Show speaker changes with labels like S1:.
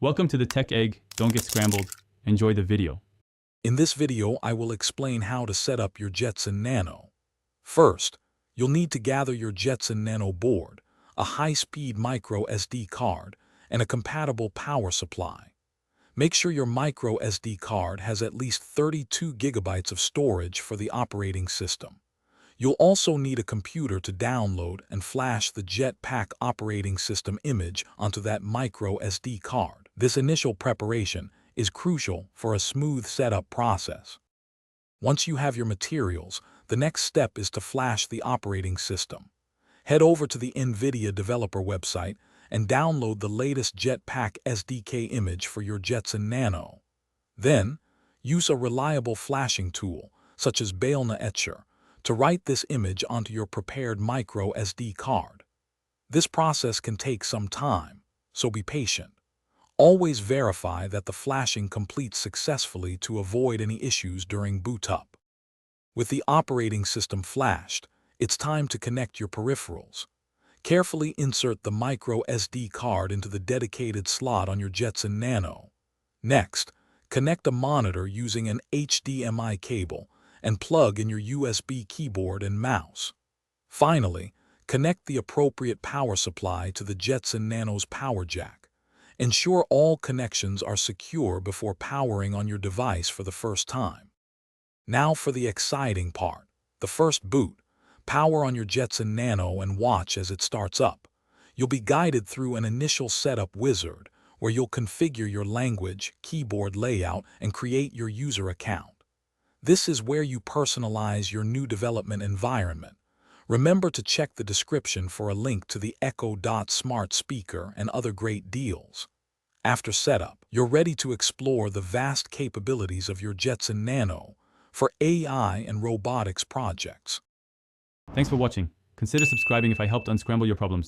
S1: Welcome to the Tech Egg. Don't get scrambled. Enjoy the video.
S2: In this video, I will explain how to set up your Jetson Nano. First, you'll need to gather your Jetson Nano board, a high-speed micro SD card, and a compatible power supply. Make sure your micro SD card has at least 32 gigabytes of storage for the operating system. You'll also need a computer to download and flash the Jetpack operating system image onto that micro SD card. This initial preparation is crucial for a smooth setup process. Once you have your materials, the next step is to flash the operating system. Head over to the NVIDIA developer website and download the latest Jetpack SDK image for your Jetson Nano. Then, use a reliable flashing tool, such as Balena Etcher, to write this image onto your prepared micro SD card. This process can take some time, so be patient. Always verify that the flashing completes successfully to avoid any issues during boot up. With the operating system flashed, it's time to connect your peripherals. Carefully insert the micro SD card into the dedicated slot on your Jetson Nano. Next, connect a monitor using an HDMI cable and plug in your USB keyboard and mouse. Finally, connect the appropriate power supply to the Jetson Nano's power jack. Ensure all connections are secure before powering on your device for the first time. Now for the exciting part, the first boot. Power on your Jetson Nano and watch as it starts up. You'll be guided through an initial setup wizard where you'll configure your language, keyboard layout, and create your user account. This is where you personalize your new development environment. Remember to check the description for a link to the Echo Dot smart speaker and other great deals. After setup, you're ready to explore the vast capabilities of your Jetson Nano for AI and robotics projects.
S1: Thanks for watching. Consider subscribing if I helped unscramble your problems.